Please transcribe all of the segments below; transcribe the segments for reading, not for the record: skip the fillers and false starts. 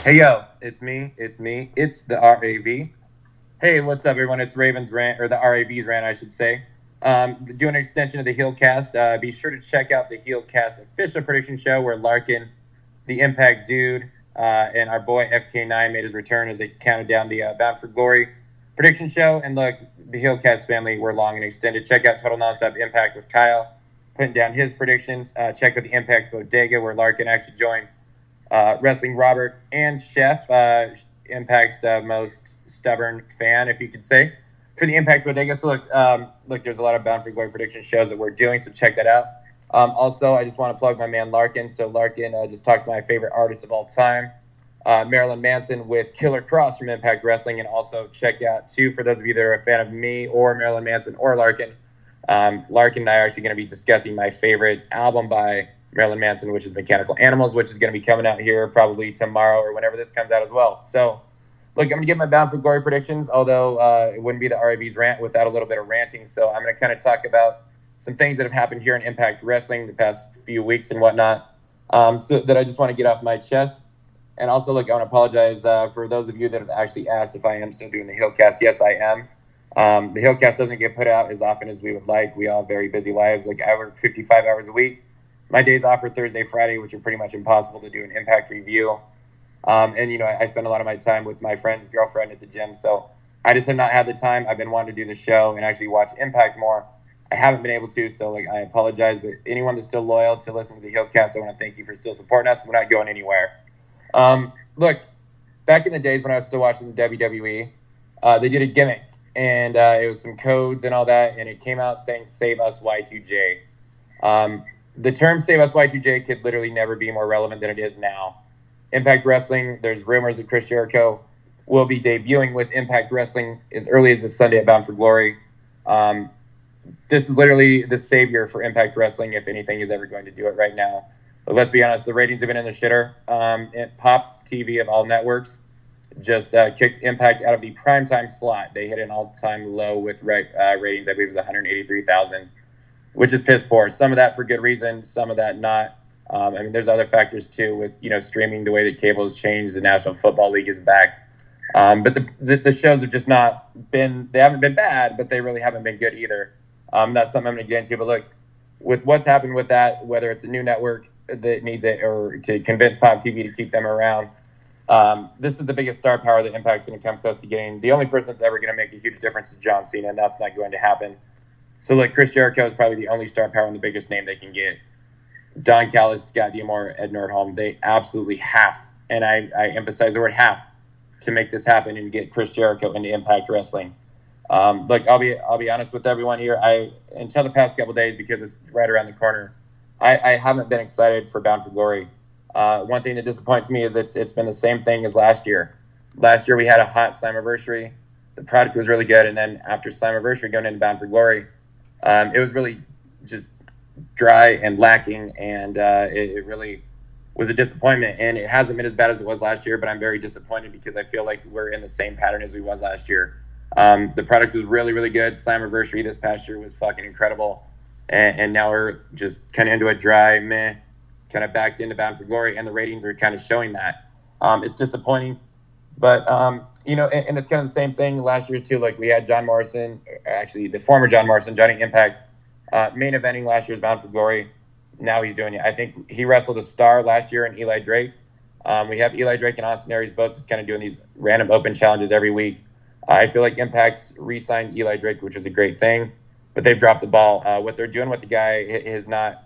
Hey, yo, it's me. It's the RAV. Hey, what's up, everyone? It's Raven's Rant, or the RAV's Rant, I should say. Doing an extension of the HeelCast. Be sure to check out the HeelCast official prediction show where Larkin, the Impact dude, and our boy FK9 made his return as they counted down the Bound for Glory prediction show. And look, the HeelCast family, we're long and extended. Check out Total Nonstop Impact with Kyle, putting down his predictions. Check out the Impact Bodega where Larkin actually joined Wrestling Robert and Chef, Impact's most stubborn fan, if you could say, for the Impact Bodega. So look, there's a lot of Bound for Glory prediction shows that we're doing, so check that out. Also, I just want to plug my man Larkin. So Larkin just talked to my favorite artist of all time, Marilyn Manson, with Killer Cross from Impact Wrestling. And also check out, too, for those of you that are a fan of me or Marilyn Manson or Larkin, Larkin and I are actually going to be discussing my favorite album by Marilyn Manson, which is Mechanical Animals, which is going to be coming out here probably tomorrow or whenever this comes out as well. So, look, I'm going to give my Bound for Glory predictions, although it wouldn't be the RAV's Rant without a little bit of ranting. So I'm going to kind of talk about some things that have happened here in Impact Wrestling the past few weeks and whatnot, so that I just want to get off my chest. And also, look, I want to apologize for those of you that have actually asked if I am still doing the HeelCast. Yes, I am. The HeelCast doesn't get put out as often as we would like. We all have very busy lives. Like, I work 55 hours a week. My days off are Thursday, Friday, which are pretty much impossible to do an Impact review. And, you know, I spend a lot of my time with my friend's girlfriend at the gym. So I just have not had the time. I've been wanting to do the show and actually watch Impact more. I haven't been able to. So, like, I apologize. But anyone that's still loyal to listen to the HeelCast, I want to thank you for still supporting us. We're not going anywhere. Look, back in the days when I was still watching the WWE, they did a gimmick. And it was some codes and all that. And it came out saying, "Save us, Y2J." The term "Save Us Y2J" could literally never be more relevant than it is now. Impact Wrestling, there's rumors that Chris Jericho will be debuting with Impact Wrestling as early as this Sunday at Bound for Glory. This is literally the savior for Impact Wrestling, if anything is ever going to do it right now. But let's be honest, the ratings have been in the shitter. Pop TV of all networks just kicked Impact out of the primetime slot. They hit an all-time low with ratings, I believe it was 183,000. Which is piss poor. Some of that for good reason, some of that not. I mean, there's other factors too with, you know, streaming, the way that cable has changed. The National Football League is back. But the shows have just not been, they haven't been bad, but they really haven't been good either. That's something I'm going to get into. But look, with what's happened with that, whether it's a new network that needs it or to convince Pop TV to keep them around, this is the biggest star power that Impact's going to come close to getting. The only person that's ever going to make a huge difference is John Cena, and that's not going to happen. So, like, Chris Jericho is probably the only star power and the biggest name they can get. Don Callis, Scott D'Amore, Ed Nordholm, they absolutely have, and I emphasize the word have, to make this happen and get Chris Jericho into Impact Wrestling. Look, I'll be honest with everyone here. Until the past couple of days, because it's right around the corner, I haven't been excited for Bound for Glory. One thing that disappoints me is it's been the same thing as last year. Last year we had a hot Slammiversary. The product was really good, and then after Slammiversary going into Bound for Glory, it was really just dry and lacking, and it really was a disappointment. And it hasn't been as bad as it was last year, but I'm very disappointed because I feel like we're in the same pattern as we was last year. The product was really, really good. Slammiversary this past year was fucking incredible. And now we're just kind of into a dry meh, kind of backed into Bound for Glory, and the ratings are kind of showing that. It's disappointing. But, you know, and it's kind of the same thing last year, too. Like, we had John Morrison, actually the former John Morrison, Johnny Impact, main eventing last year's Bound for Glory. Now he's doing it. I think he wrestled a star last year in Eli Drake. We have Eli Drake and Austin Aries both just kind of doing these random open challenges every week. I feel like Impact's re-signed Eli Drake, which is a great thing, but they've dropped the ball. What they're doing with the guy has not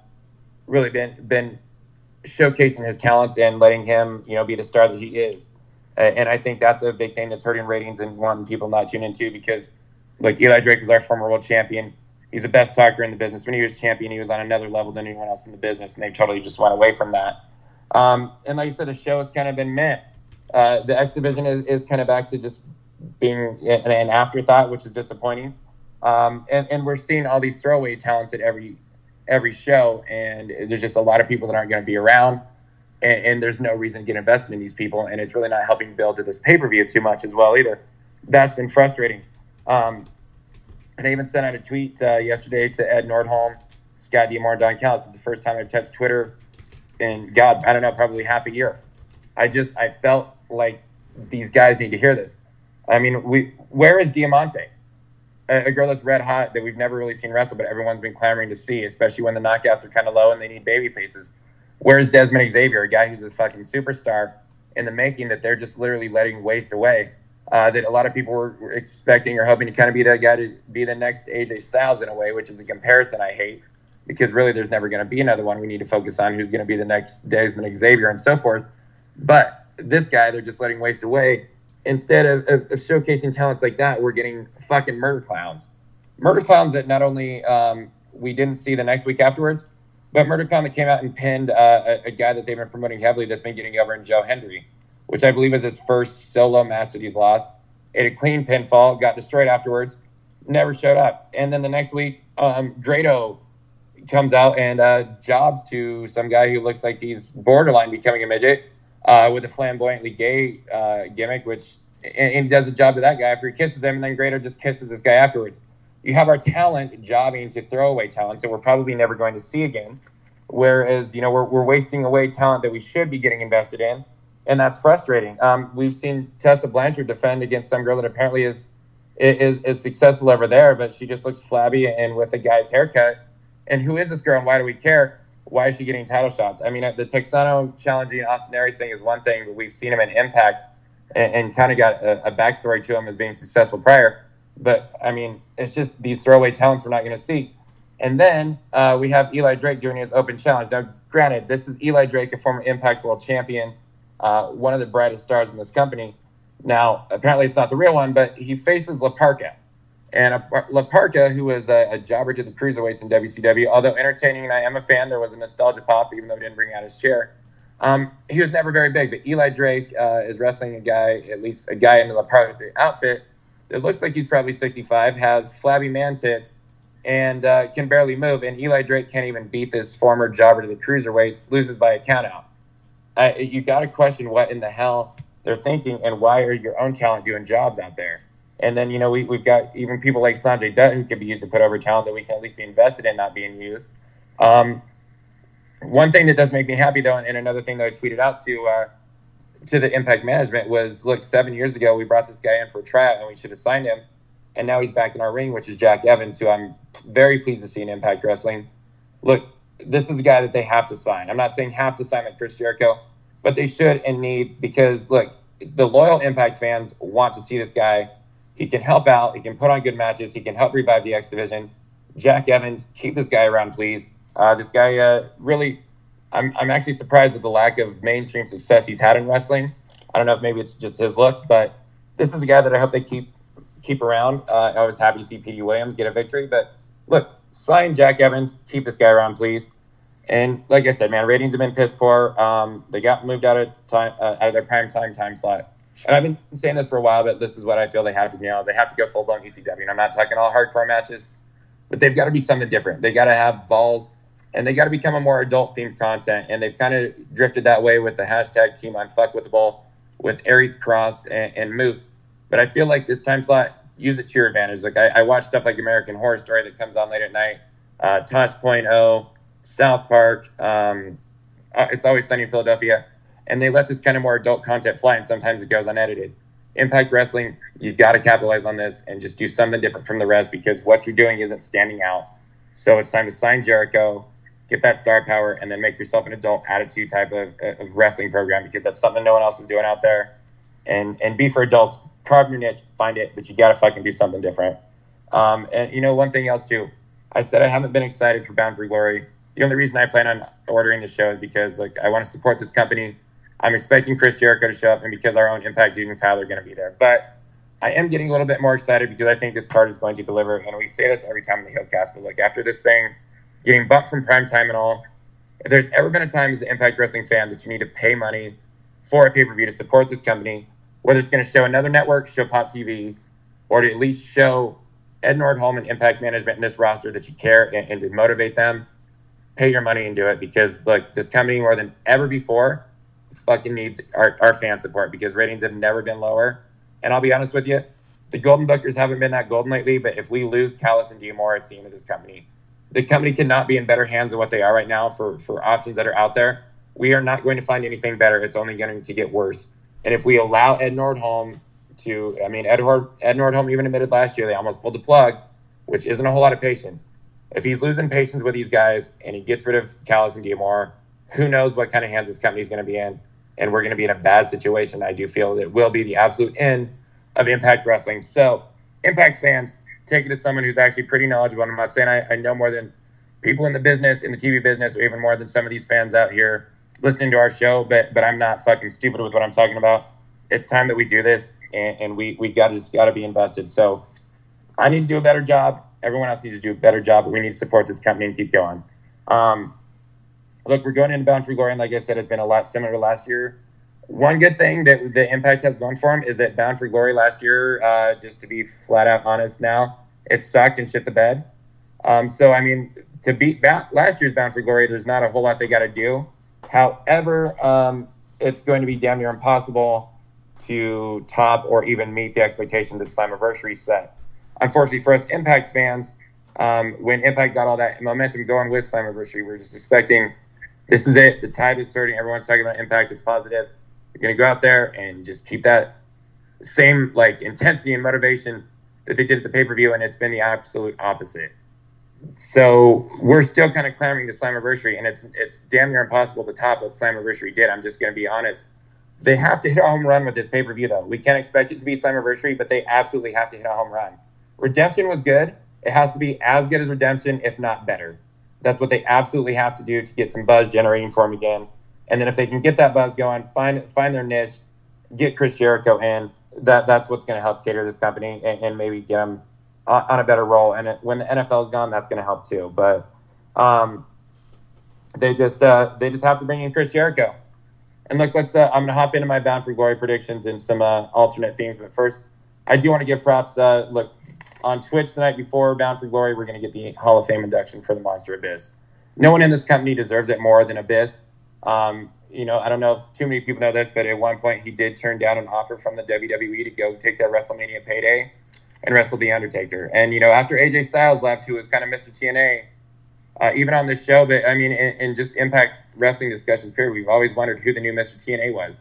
really been showcasing his talents and letting him, you know, be the star that he is. And I think that's a big thing that's hurting ratings and wanting people not tune into, because, like, Eli Drake is our former world champion. He's the best talker in the business. When he was champion, he was on another level than anyone else in the business, and they totally just went away from that. And like you said, the show has kind of been meh. The X Division is kind of back to just being an afterthought, which is disappointing. And we're seeing all these throwaway talents at every show, and there's just a lot of people that aren't going to be around. And there's no reason to get invested in these people, and it's really not helping build to this pay-per-view too much as well either. That's been frustrating. And I even sent out a tweet yesterday to Ed Nordholm, Scott D'Amore, and Don Callis. It's the first time I've touched Twitter in, God, I don't know, probably half a year. I felt like these guys need to hear this. I mean, where is Diamante? A girl that's red hot that we've never really seen wrestle, but everyone's been clamoring to see, especially when the knockouts are kind of low and they need baby faces. Where's Desmond Xavier, a guy who's a fucking superstar in the making that they're just literally letting waste away? That a lot of people were expecting or hoping to kind of be that guy to be the next AJ Styles in a way, which is a comparison I hate, because really there's never going to be another one. We need to focus on who's going to be the next Desmond Xavier and so forth. But this guy, they're just letting waste away. Instead of showcasing talents like that, we're getting fucking murder clowns. Murder clowns that not only we didn't see the next week afterwards, but murder clown that came out and pinned a guy that they've been promoting heavily that's been getting over in Joe Hendry, which I believe is his first solo match that he's lost. Ate a clean pinfall, got destroyed afterwards, never showed up. And then the next week, Grado comes out and jobs to some guy who looks like he's borderline becoming a midget, with a flamboyantly gay gimmick, which and he does a job to that guy after he kisses him, and then Grado just kisses this guy afterwards. You have our talent jobbing to throwaway talent that we're probably never going to see again, whereas we're wasting away talent that we should be getting invested in, and that's frustrating. We've seen Tessa Blanchard defend against some girl that apparently is successful over there, but she just looks flabby and with a guy's haircut. And who is this girl, and why do we care? Why is she getting title shots? I mean, the Texano challenging Austin Aries thing is one thing, but we've seen him in Impact and kind of got a backstory to him as being successful prior. But, I mean, it's just these throwaway talents we're not going to see. And then we have Eli Drake doing his open challenge. Now, granted, this is Eli Drake, a former Impact World Champion, one of the brightest stars in this company. Now, apparently it's not the real one, but he faces La Parca. And La Parca, who was a jobber to the cruiserweights in WCW, although entertaining, and I am a fan, there was a nostalgia pop, even though he didn't bring out his chair. He was never very big, but Eli Drake is wrestling a guy, at least a guy in the La Parca outfit, that looks like he's probably 65, has flabby man tits, and can barely move. And Eli Drake can't even beat this former jobber to the cruiserweights, loses by a countout. You got to question what in the hell they're thinking, and why are your own talent doing jobs out there? And then, we've got even people like Sanjay Dutt who could be used to put over talent that we can at least be invested in not being used. One thing that does make me happy, though, and another thing that I tweeted out to the Impact management was, look, 7 years ago, we brought this guy in for a tryout, and we should have signed him. And now he's back in our ring, which is Jack Evans, who I'm very pleased to see in Impact Wrestling. Look, this is a guy that they have to sign. I'm not saying have to sign like Chris Jericho, but they should and need, because, look, the loyal Impact fans want to see this guy. He can help out. He can put on good matches. He can help revive the X Division. Jack Evans, keep this guy around, please. This guy really, I'm actually surprised at the lack of mainstream success he's had in wrestling. I don't know if maybe it's just his look, but this is a guy that I hope they keep around. I was happy to see Petey Williams get a victory. But look, sign Jack Evans. Keep this guy around, please. And like I said, man, ratings have been piss poor. They got moved out of their prime time slot. And I've been saying this for a while, but this is what I feel they have to do now, is they have to go full-blown ECW. And I'm not talking all hardcore matches, but they've got to be something different. They got to have balls, and they got to become a more adult-themed content. And they've kind of drifted that way with the hashtag Team Unfuckwithable, with Aries Cross and Moose. But I feel like this time slot, use it to your advantage. Like I watch stuff like American Horror Story that comes on late at night, Tosh.0, South Park, It's Always Sunny in Philadelphia. And they let this kind of more adult content fly, and sometimes it goes unedited. Impact Wrestling, you've got to capitalize on this and just do something different from the rest, because what you're doing isn't standing out. So it's time to sign Jericho, get that star power, and then make yourself an adult attitude type of wrestling program, because that's something no one else is doing out there. And be for adults, carve your niche, find it, but you got to fucking do something different. And one thing else too, I said I haven't been excited for Bound for Glory. The only reason I plan on ordering the show is because I want to support this company. I'm expecting Chris Jericho to show up, and because our own Impact dude and Tyler are going to be there. But I am getting a little bit more excited because I think this card is going to deliver. And we say this every time in the HeelCast, but after this thing, getting bumped from prime time and all, if there's ever been a time as an Impact Wrestling fan that you need to pay money for a pay-per-view to support this company, whether it's going to show another network, show Pop TV, or to at least show Ed Nordholm and Impact Management in this roster that you care and to motivate them, pay your money and do it, because this company more than ever before fucking needs our fan support, because ratings have never been lower. And I'll be honest with you, the Golden Bookers haven't been that golden lately, but if we lose Callis and Diamore, it's the end of this company. The company cannot be in better hands than what they are right now for options that are out there. we are not going to find anything better. It's only going to get worse. And if we allow Ed Nordholm Ed Nordholm even admitted last year they almost pulled the plug, which isn't a whole lot of patience. If he's losing patience with these guys and he gets rid of Callis and Diamore, who knows what kind of hands this company is going to be in, and we're going to be in a bad situation. I do feel it will be the absolute end of Impact Wrestling. So, Impact fans, take it as someone who's actually pretty knowledgeable. I'm not saying I know more than people in the business, in the TV business, or even more than some of these fans out here listening to our show, but I'm not fucking stupid with what I'm talking about. It's time that we do this, and we got to be invested. So, I need to do a better job. Everyone else needs to do a better job, but we need to support this company and keep going. Look, we're going into Bound for Glory, and like I said, it's been a lot similar to last year. One good thing that the Impact has going for them is that Bound for Glory last year, just to be flat out honest now, it sucked and shit the bed. So, I mean, to beat last year's Bound for Glory, there's not a whole lot they got to do. However, it's going to be damn near impossible to top or even meet the expectation that Slammiversary set. Unfortunately for us Impact fans, when Impact got all that momentum going with Slammiversary, we were just expecting this is it. The tide is turning. Everyone's talking about Impact. It's positive. You're going to go out there and just keep that same intensity and motivation that they did at the pay-per-view, and it's been the absolute opposite. So we're still kind of clamoring to Slammiversary, and it's damn near impossible to top what Slammiversary did. I'm just going to be honest. They have to hit a home run with this pay-per-view, though. We can't expect it to be Slammiversary, but they absolutely have to hit a home run. Redemption was good. It has to be as good as Redemption, if not better. That's what they absolutely have to do to get some buzz generating for them again. And then if they can get that buzz going, find their niche, get Chris Jericho in, that's what's going to help cater this company and maybe get them on a better roll. And when the NFL is gone, that's going to help too. But they just have to bring in Chris Jericho. And look, I'm going to hop into my Bound for Glory predictions and some alternate themes. But first, I do want to give props. Look, on Twitch the night before Bound for Glory, we're going to get the Hall of Fame induction for the Monster Abyss. No one in this company deserves it more than Abyss. I don't know if too many people know this, but at one point he did turn down an offer from the WWE to go take that WrestleMania payday and wrestle The Undertaker. And, after AJ Styles left, who was kind of Mr. TNA, even on this show, but I mean, in just Impact Wrestling discussions period, we've always wondered who the new Mr. TNA was.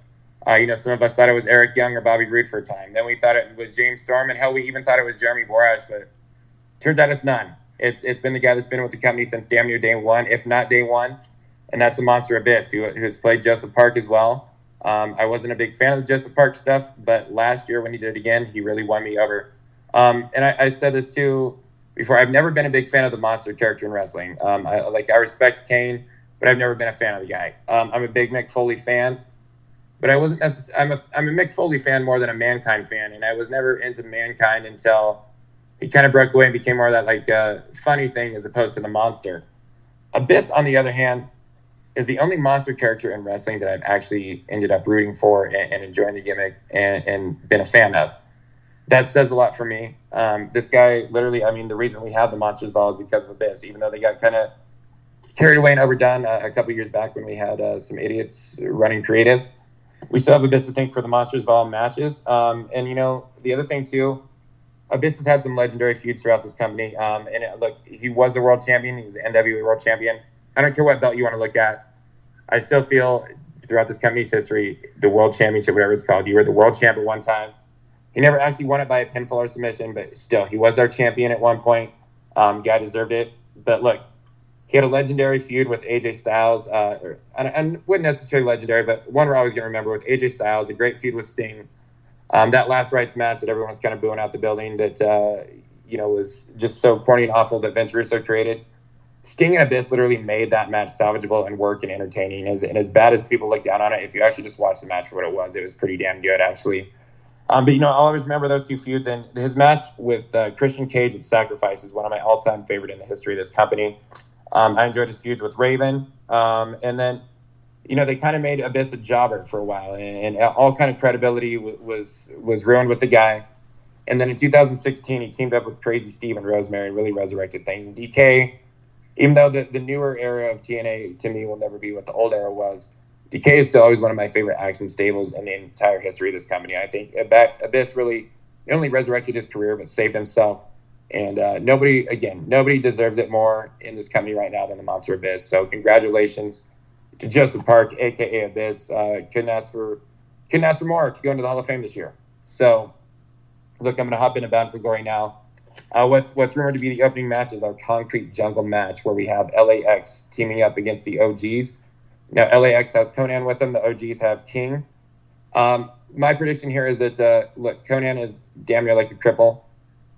Some of us thought it was Eric Young or Bobby Roode for a time. Then we thought it was James Storm, and hell, we even thought it was Jeremy Borash, but turns out it's none. It's been the guy that's been with the company since damn near day one, if not day one, and that's the Monster Abyss, who's played Joseph Park as well. I wasn't a big fan of the Joseph Park stuff, but last year when he did it again, he really won me over. And I said this too before. I've never been a big fan of the monster character in wrestling. I respect Kane, but I've never been a fan of the guy. I'm a big Mick Foley fan. But I wasn't necessarily. I'm a Mick Foley fan more than a Mankind fan, and I was never into Mankind until he kind of broke away and became more of that funny thing as opposed to the monster. Abyss, on the other hand, is the only monster character in wrestling that I've actually ended up rooting for and enjoying the gimmick and been a fan of. That says a lot for me. This guy, literally, the reason we have the Monsters Ball is because of Abyss, even though they got kind of carried away and overdone a couple years back when we had some idiots running creative. We still have Abyss to thank for the Monsters Ball matches. And, the other thing, too, Abyss has had some legendary feuds throughout this company. Look, he was the world champion. He was the NWA world champion. I don't care what belt you want to look at. I still feel throughout this company's history, the world championship, whatever it's called, you were the world champ at one time. He never actually won it by a pinfall or submission, but still, he was our champion at one point. Guy deserved it. But look, he had a legendary feud with AJ Styles, and wasn't necessarily legendary, but one we're always going to remember with AJ Styles, a great feud with Sting. That last rights match that everyone's kind of booing out the building that, was just so corny and awful that Vince Russo created. Sting and Abyss literally made that match salvageable and work and entertaining. And as bad as people look down on it, if you actually just watch the match for what it was pretty damn good, actually. But, I'll always remember those two feuds. And his match with Christian Cage at Sacrifice is one of my all-time favorite in the history of this company. I enjoyed his feuds with Raven. And then, they kind of made Abyss a jobber for a while. And all kind of credibility was ruined with the guy. And then in 2016, he teamed up with Crazy Steve and Rosemary and really resurrected things. And DK, even though the newer era of TNA, to me, will never be what the old era was, DK is still always one of my favorite action stables in the entire history of this company. I think Abyss really not only resurrected his career, but saved himself. And nobody deserves it more in this company right now than the Monster Abyss. So congratulations to Joseph Park, aka Abyss. Couldn't ask for more to go into the Hall of Fame this year. So, look, I'm going to hop into Bound for Glory now. What's rumored to be the opening match is our Concrete Jungle match, where we have LAX teaming up against the OGs. Now, LAX has Conan with them. The OGs have King. My prediction here is that, look, Conan is damn near like a cripple,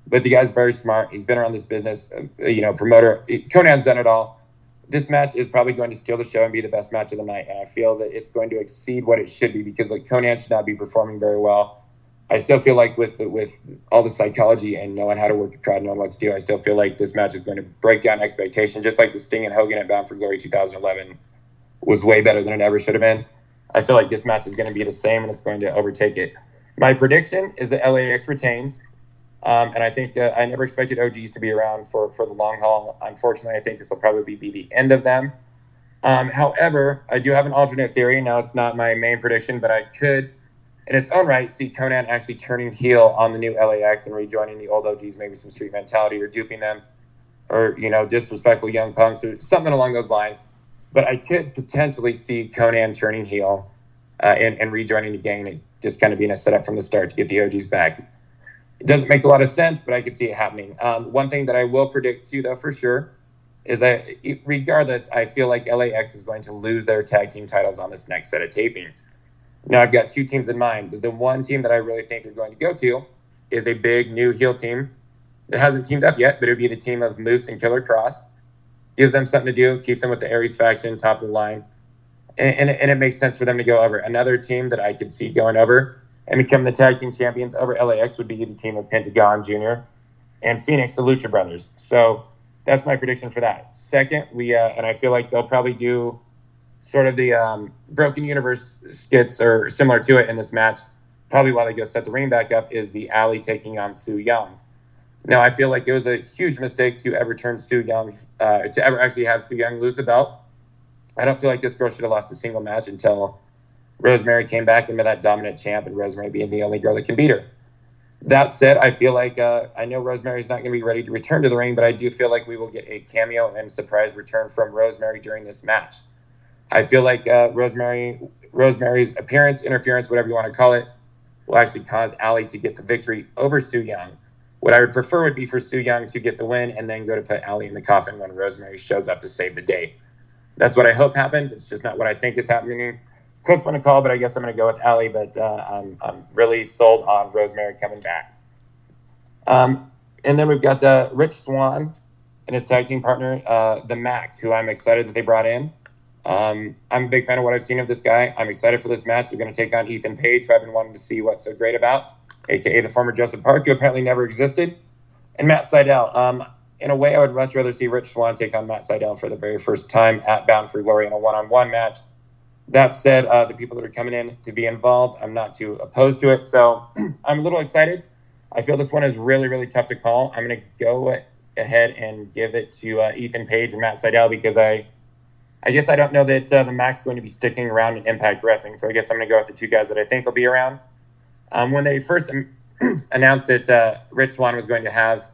but the guy's very smart. He's been around this business, promoter. Conan's done it all. This match is probably going to steal the show and be the best match of the night, and I feel that it's going to exceed what it should be because, like, Conan should not be performing very well. I still feel like with all the psychology and knowing how to work the crowd, knowing what to do, I still feel like this match is going to break down expectations, just like the Sting and Hogan at Bound for Glory 2011 was way better than it ever should have been. I feel like this match is going to be the same, and it's going to overtake it. My prediction is that LAX retains, and I think I never expected OGs to be around for the long haul. Unfortunately, I think this will probably be the end of them. However, I do have an alternate theory. Now, it's not my main prediction, but I could, in its own right, see Conan actually turning heel on the new LAX and rejoining the old OGs, maybe some street mentality or duping them, or, disrespectful young punks or something along those lines. But I could potentially see Conan turning heel and rejoining the gang and just kind of being a setup from the start to get the OGs back. It doesn't make a lot of sense, but I could see it happening. One thing that I will predict too, though, for sure, is that regardless, I feel like LAX is going to lose their tag team titles on this next set of tapings. Now, I've got two teams in mind. The one team that I really think they're going to go to is a big new heel team that hasn't teamed up yet, but it would be the team of Moose and Killer Cross. Gives them something to do, keeps them with the Aries faction, top of the line. And it makes sense for them to go over. Another team that I could see going over and become the tag team champions over LAX would be the team of Pentagon Jr. and Phoenix, the Lucha Brothers. So that's my prediction for that. Second, and I feel like they'll probably do sort of the Broken Universe skits or similar to it in this match, probably while they go set the ring back up, is the Alley taking on Su Yung. Now, I feel like it was a huge mistake to ever turn Su Yung, to ever actually have Su Yung lose the belt. I don't feel like this girl should have lost a single match until Rosemary came back and made that dominant champ, and Rosemary being the only girl that can beat her. That said, I feel like I know Rosemary's not going to be ready to return to the ring, but I do feel like we will get a cameo and surprise return from Rosemary during this match. I feel like Rosemary's appearance, interference, whatever you want to call it, will actually cause Allie to get the victory over Su Yung. What I would prefer would be for Su Yung to get the win and then go to put Allie in the coffin when Rosemary shows up to save the day. That's what I hope happens. It's just not what I think is happening. Close one to call, but I guess I'm going to go with Allie, but I'm really sold on Rosemary coming back. And then we've got Rich Swann and his tag team partner, the Mac, who I'm excited that they brought in. I'm a big fan of what I've seen of this guy. I'm excited for this match. They're going to take on Ethan Page, who I've been wanting to see what's so great about, a.k.a. the former Joseph Park, who apparently never existed, and Matt Sydal. In a way, I would much rather see Rich Swann take on Matt Sydal for the very first time at Bound for Glory in a one-on-one match. That said, the people that are coming in to be involved, I'm not too opposed to it, so I'm a little excited. I feel this one is really, really tough to call. I'm going to go ahead and give it to Ethan Page and Matt Sydal because I guess I don't know that the Mac's going to be sticking around in Impact Wrestling, so I guess I'm going to go with the two guys that I think will be around. When they first announced that Rich Swann was going to have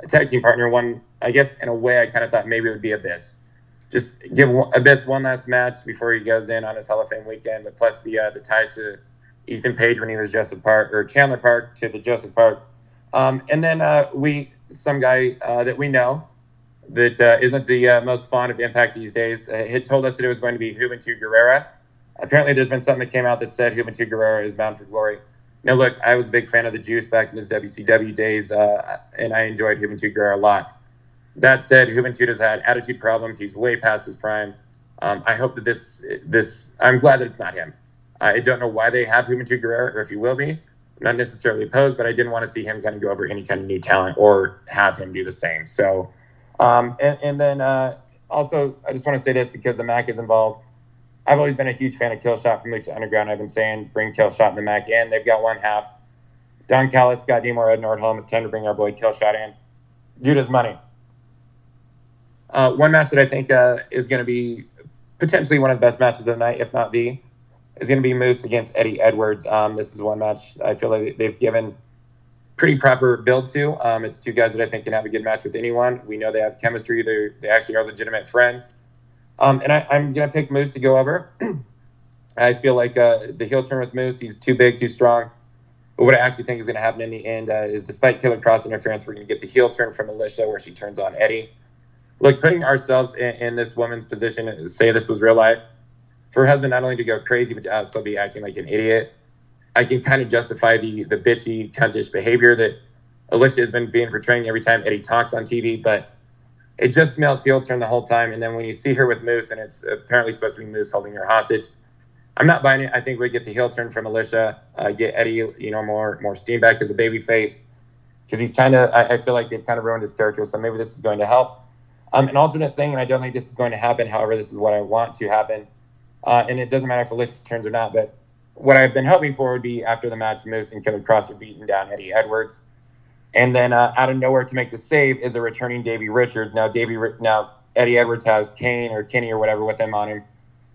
a tag team partner, I guess in a way I kind of thought maybe it would be Abyss. Just give Abyss one last match before he goes in on his Hall of Fame weekend, but plus the ties to Ethan Page when he was Joseph Park, or Chandler Park to the Joseph Park. And then some guy that we know that isn't the most fond of Impact these days, had told us that it was going to be Juventud Guerrera. Apparently there's been something that came out that said Juventud Guerrera is Bound for Glory. Now, look, I was a big fan of the Juice back in his WCW days, and I enjoyed Juventud Guerrera a lot. That said, Juventud has had attitude problems. He's way past his prime. I hope that this I'm glad that it's not him. I don't know why they have Juventud Guerrera, or if he will be. I'm not necessarily opposed, but I didn't want to see him kind of go over any kind of new talent or have him do the same. So, and then also, I just want to say this because the Mac is involved. I've always been a huge fan of Killshot from Lucha Underground. I've been saying bring Killshot and the Mac in. They've got one half. Don Callis, Scott D'Amore, Ed Nordholm. It's time to bring our boy Killshot in. Dude has money. One match that I think is going to be potentially one of the best matches of the night, if not the, is going to be Moose against Eddie Edwards. This is one match I feel like they've given pretty proper build to. It's two guys that I think can have a good match with anyone. We know they have chemistry. They actually are legitimate friends. And I'm going to pick Moose to go over. I feel like the heel turn with Moose, he's too big, too strong. But what I actually think is going to happen in the end is despite Killer Cross interference, we're going to get the heel turn from Alicia where she turns on Eddie. Look, putting ourselves in this woman's position, say this was real life, for her husband not only to go crazy, but to also be acting like an idiot, I can kind of justify the bitchy, cuntish behavior that Alicia has been being portraying every time Eddie talks on TV. But it just smells heel turn the whole time. And then when you see her with Moose, and it's apparently supposed to be Moose holding her hostage, I'm not buying it. I think we get the heel turn from Alicia, get Eddie, more steam back as a baby face, because he's kind of, I feel like they've kind of ruined his character. So maybe this is going to help. An alternate thing, and I don't think this is going to happen. However, this is what I want to happen. And it doesn't matter if Alicia turns or not, but what I've been hoping for would be after the match, Moose and Killer Cross are beating down Eddie Edwards. And then out of nowhere to make the save is a returning Davey Richards. Now Eddie Edwards has Kane or Kenny or whatever with him on him.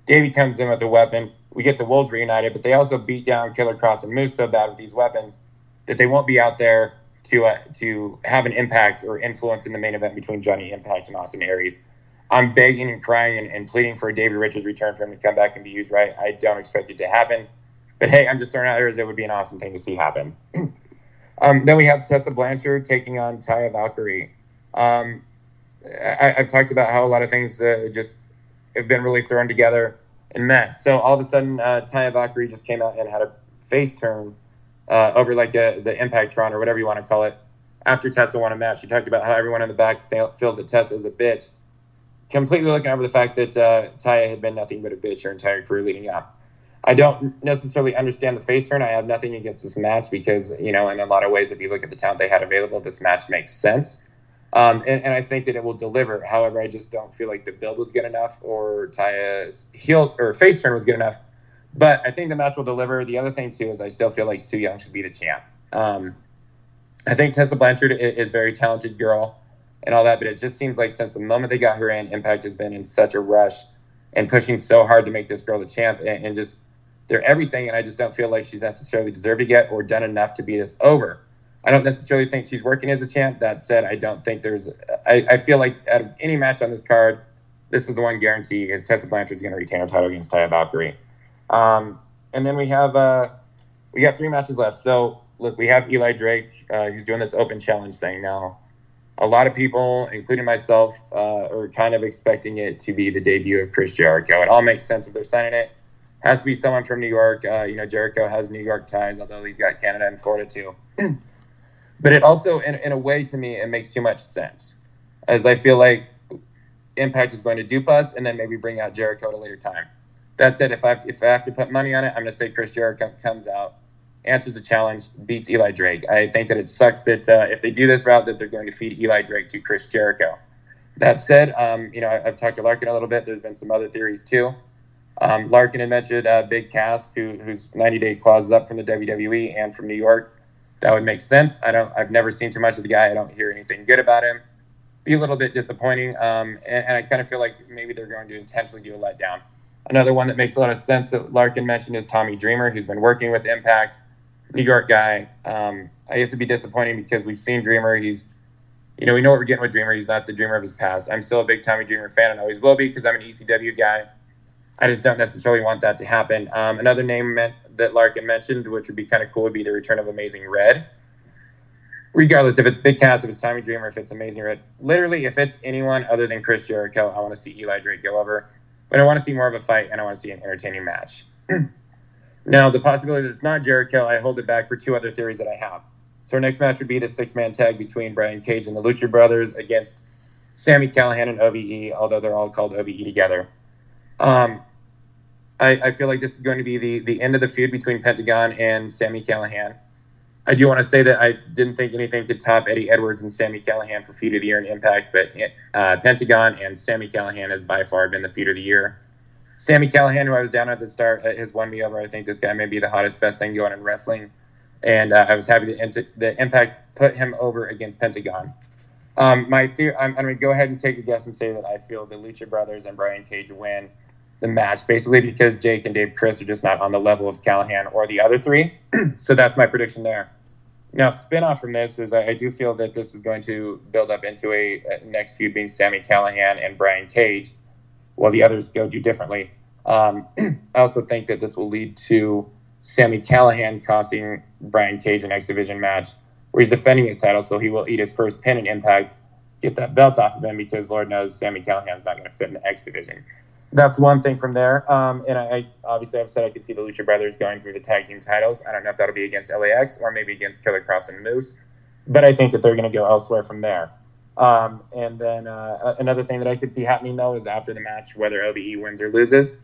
Davey comes in with a weapon. We get the Wolves reunited, but they also beat down Killer Cross and Moose so bad with these weapons that they won't be out there to have an impact or influence in the main event between Johnny Impact and Austin Aries. I'm begging and crying and pleading for a Davey Richards return for him to come back and be used right. I don't expect it to happen. But hey, I'm just throwing out there as it would be an awesome thing to see happen. Then we have Tessa Blanchard taking on Taya Valkyrie. I've talked about how a lot of things just have been really thrown together and met. So all of a sudden, Taya Valkyrie just came out and had a face turn over like the Impact Tron or whatever you want to call it after Tessa won a match. She talked about how everyone in the back feels that Tessa is a bitch. Completely looking over the fact that Taya had been nothing but a bitch her entire career leading up. I don't necessarily understand the face turn. I have nothing against this match because, in a lot of ways, if you look at the talent they had available, this match makes sense. And I think that it will deliver. However, I just don't feel like the build was good enough or Taya's heel or face turn was good enough. But I think the match will deliver. The other thing, too, is I still feel like Su Yung should be the champ. I think Tessa Blanchard is a very talented girl and all that, but it just seems like since the moment they got her in, Impact has been in such a rush and pushing so hard to make this girl the champ and just they're everything, and I just don't feel like she's necessarily deserved it yet or done enough to beat us over. I don't necessarily think she's working as a champ. That said, I don't think I feel like out of any match on this card, this is the one guarantee is Tessa Blanchard's going to retain her title against Taya Valkyrie. And then we got 3 matches left. So, look, we have Eli Drake, who's doing this open challenge thing now. A lot of people, including myself, are kind of expecting it to be the debut of Chris Jericho. It all makes sense if they're signing it. Has to be someone from New York. Jericho has New York ties, although he's got Canada and Florida too. But it also, in a way, to me, it makes too much sense. As I feel like Impact is going to dupe us and then maybe bring out Jericho at a later time. That said, if I have to put money on it, I'm going to say Chris Jericho comes out, answers the challenge, beats Eli Drake. I think that it sucks that if they do this route, that they're going to feed Eli Drake to Chris Jericho. That said, I've talked to Larkin a little bit. There's been some other theories too. Larkin had mentioned Big Cass, whose 90-day clause is up from the WWE and from New York. That would make sense. I've never seen too much of the guy. I don't hear anything good about him. Be a little bit disappointing. And I kind of feel like maybe they're going to intentionally do a letdown. Another one that makes a lot of sense that Larkin mentioned is Tommy Dreamer, who's been working with Impact, New York guy. I used to be disappointing because we've seen Dreamer. We know what we're getting with Dreamer. He's not the Dreamer of his past. I'm still a big Tommy Dreamer fan and always will be because I'm an ECW guy. I just don't necessarily want that to happen. Another name that Larkin mentioned, which would be kind of cool, would be the return of Amazing Red. Regardless, if it's Big Cass, if it's Tommy Dreamer, if it's Amazing Red, literally, if it's anyone other than Chris Jericho, I want to see Eli Drake go over. But I want to see more of a fight, and I want to see an entertaining match. Now, the possibility that it's not Jericho, I hold it back for 2 other theories that I have. So our next match would be the 6-man tag between Brian Cage and the Lucha Brothers against Sami Callihan and OVE, although they're all called OVE together. I feel like this is going to be the end of the feud between Pentagon and Sami Callihan. I do want to say that I didn't think anything could top Eddie Edwards and Sami Callihan for feud of the year in Impact, but Pentagon and Sami Callihan has by far been the feud of the year. Sami Callihan, who I was down at the start, has won me over. I think this guy may be the hottest, best thing going in wrestling, and I was happy that Impact put him over against Pentagon. I'm going to go ahead and take a guess and say that I feel the Lucha Brothers and Brian Cage win the match, basically because Jake and Dave Chris are just not on the level of Callihan or the other 3. So that's my prediction there. Now, spin-off from this is I do feel that this is going to build up into a next feud being Sami Callihan and Brian Cage. while the others go do differently. I also think that this will lead to Sami Callihan costing Brian Cage an X Division match where he's defending his title, so he will eat his first pin in Impact, get that belt off of him, because Lord knows Sami Callihan's not going to fit in the X Division. That's one thing from there. And I obviously I've said I could see the Lucha Brothers going through the tag team titles. I don't know if that'll be against LAX or maybe against Killer Kross and Moose, but I think that they're going to go elsewhere from there. And then another thing that I could see happening, though, is after the match, whether OBE wins or loses,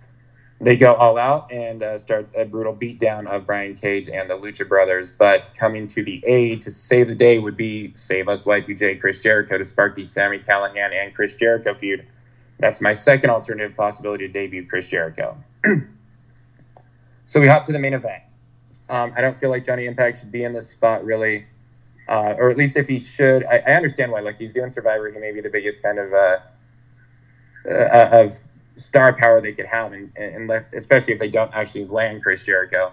they go all out and start a brutal beatdown of Brian Cage and the Lucha Brothers. But coming to the aid to save the day would be Save Us Y2J Chris Jericho to spark the Sami Callihan and Chris Jericho feud. That's my second alternative possibility to debut Chris Jericho. So we hop to the main event. I don't feel like Johnny Impact should be in this spot, really. Or at least if he should, I understand why. Like, he's doing Survivor. He may be the biggest kind of star power they could have, and especially if they don't actually land Chris Jericho.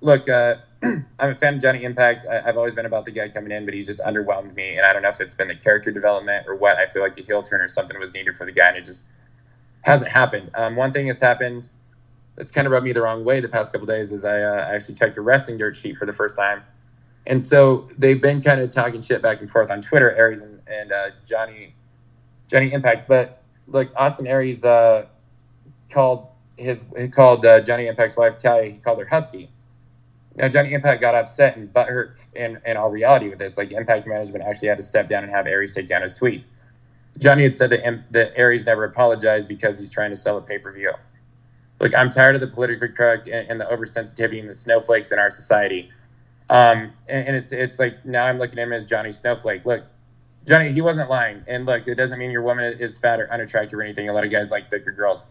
Look, I'm a fan of Johnny Impact. I've always been about the guy coming in, but he's just underwhelmed me, and I don't know if it's been the character development or what. I feel like the heel turn or something was needed for the guy, and it just hasn't happened. One thing has happened that's kind of rubbed me the wrong way the past couple of days is I actually checked a wrestling dirt sheet for the first time. And so they've been kind of talking shit back and forth on Twitter, Aries and Johnny Impact. But look, Austin Aries called Johnny Impact's wife Talia. He called her Husky. Now Johnny Impact got upset and butthurt in all reality with this. Like, Impact management actually had to step down and have Aries take down his tweets. Johnny had said that Aries never apologized because he's trying to sell a pay-per-view. Look, I'm tired of the politically correct and the oversensitivity and the snowflakes in our society. And it's like, now I'm looking at him as Johnny Snowflake. Look, Johnny, he wasn't lying. And look, it doesn't mean your woman is fat or unattractive or anything. A lot of guys like thicker girls.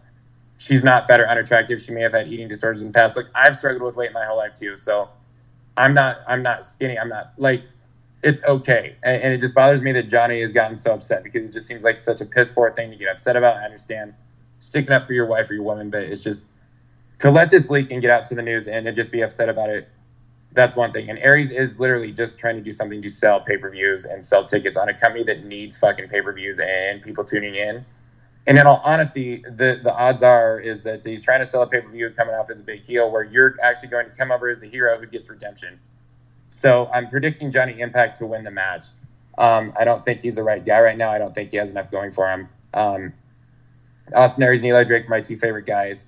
She's not fat or unattractive. She may have had eating disorders in the past. Look, I've struggled with weight my whole life too. So I'm not skinny. I'm not, like, it's okay. And it just bothers me that Johnny has gotten so upset because it just seems like such a piss poor thing to get upset about. I understand sticking up for your wife or your woman, but it's just to let this leak and get out to the news and to just be upset about it. That's one thing. And Aries is literally just trying to do something to sell pay-per-views and sell tickets on a company that needs fucking pay-per-views and people tuning in. And in all honesty, the odds are is that he's trying to sell a pay-per-view coming off as a big heel where you're actually going to come over as the hero who gets redemption. So I'm predicting Johnny Impact to win the match. I don't think he's the right guy right now. I don't think he has enough going for him. Austin Aries and Eli Drake are my two favorite guys.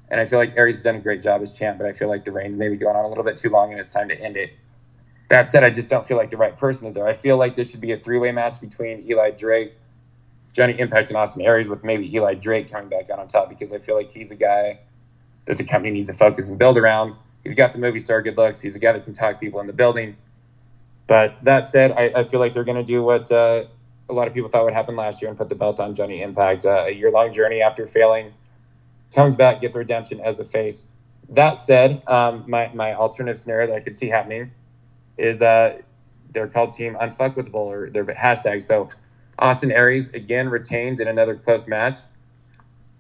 And I feel like Aries has done a great job as champ, but I feel like the reign's maybe going on a little bit too long and it's time to end it. That said, I just don't feel like the right person is there. I feel like this should be a three-way match between Eli Drake, Johnny Impact, and Austin Aries, with maybe Eli Drake coming back out on top because I feel like he's a guy that the company needs to focus and build around. He's got the movie star good looks. He's a guy that can talk people in the building. But that said, I feel like they're going to do what a lot of people thought would happen last year and put the belt on Johnny Impact. A year-long journey after failing. Comes back, get the redemption as a face. That said, my alternative scenario that I could see happening is they're called Team Unfuckwithable, or their hashtag. So Austin Aries again retains in another close match,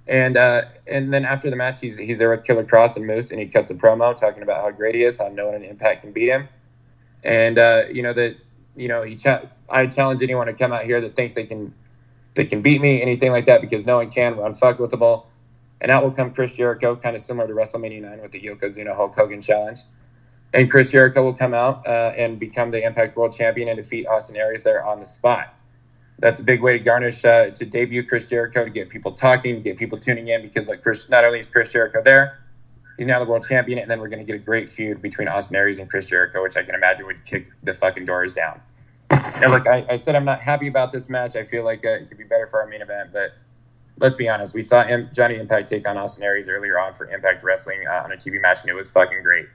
and then after the match, he's there with Killer Kross and Moose, and he cuts a promo talking about how great he is, how no one in Impact can beat him, and I challenge anyone to come out here that thinks they can beat me, anything like that, because no one can. We're unfuckwithable. And out will come Chris Jericho, kind of similar to WrestleMania 9 with the Yokozuna Hulk Hogan challenge. And Chris Jericho will come out and become the Impact World Champion and defeat Austin Aries there on the spot. That's a big way to garnish, to debut Chris Jericho, to get people talking, to get people tuning in, because not only is Chris Jericho there, he's now the World Champion, and then we're going to get a great feud between Austin Aries and Chris Jericho, which I can imagine would kick the fucking doors down. Now, look, I said I'm not happy about this match. I feel like it could be better for our main event, but let's be honest. We saw Johnny Impact take on Austin Aries earlier on for Impact Wrestling on a TV match, and it was fucking great.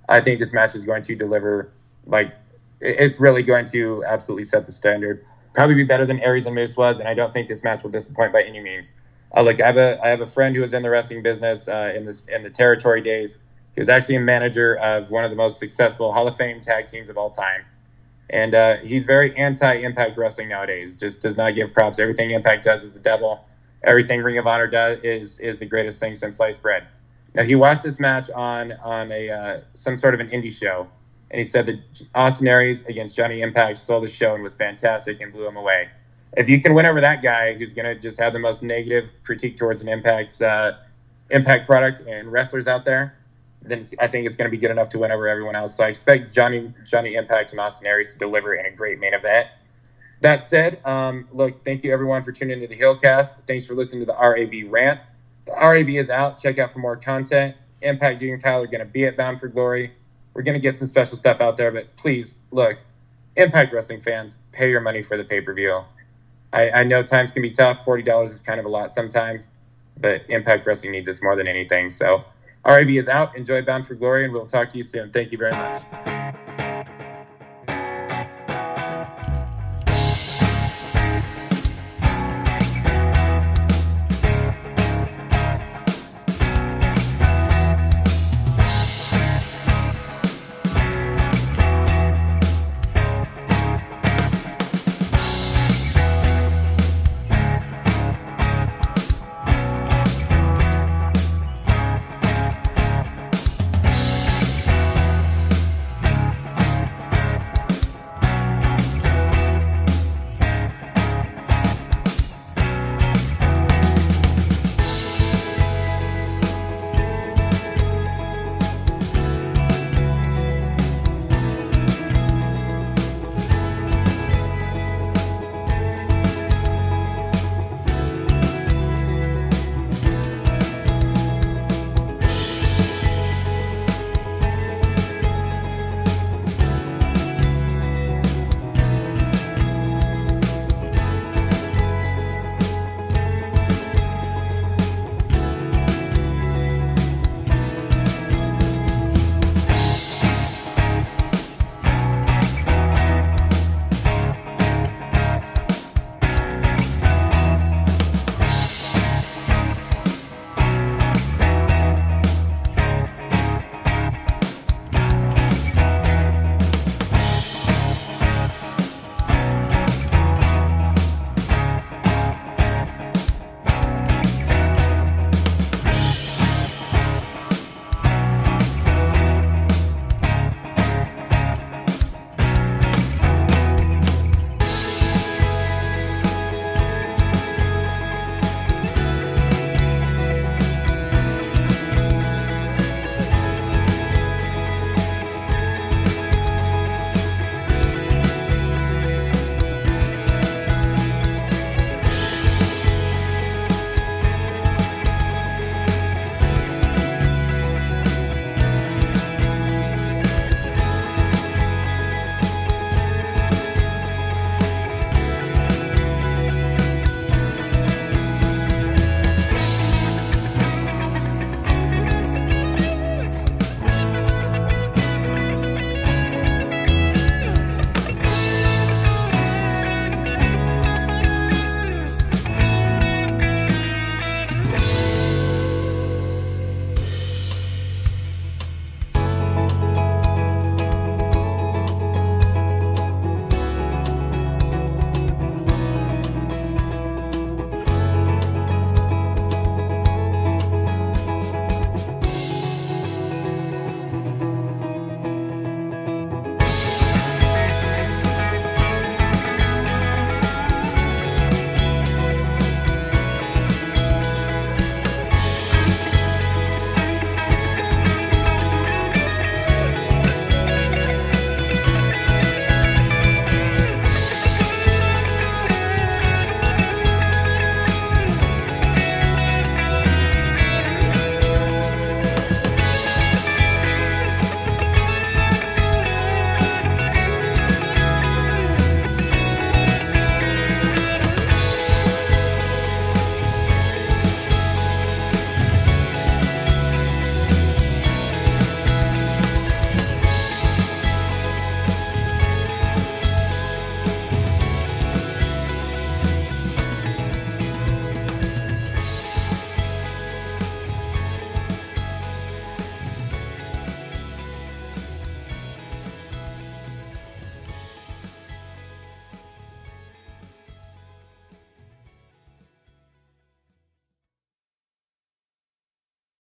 I think this match is going to deliver, like, it's really going to absolutely set the standard. Probably be better than Aries and Moose was, and I don't think this match will disappoint by any means. Look, I have a friend who was in the wrestling business in the territory days. He was actually a manager of one of the most successful Hall of Fame tag teams of all time. And he's very anti-Impact Wrestling nowadays, just does not give props. Everything Impact does is the devil. Everything Ring of Honor does is the greatest thing since sliced bread. Now, he watched this match on a some sort of an indie show, and he said that Austin Aries against Johnny Impact stole the show and was fantastic and blew him away. if you can win over that guy who's going to just have the most negative critique towards an Impact product and wrestlers out there, then I think it's going to be good enough to win over everyone else. So I expect Johnny Impact and Austin Aries to deliver in a great main event. That said, look, thank you everyone for tuning into the HeelCast. Thanks for listening to the RAV Rant. The RAV is out. Check out for more content. Impact Junior Tyler are going to be at Bound for Glory. We're going to get some special stuff out there, but please, look, Impact Wrestling fans, pay your money for the pay-per-view. I know times can be tough. $40 is kind of a lot sometimes, but Impact Wrestling needs us more than anything. So RAV is out. Enjoy Bound for Glory, and we'll talk to you soon. Thank you very much.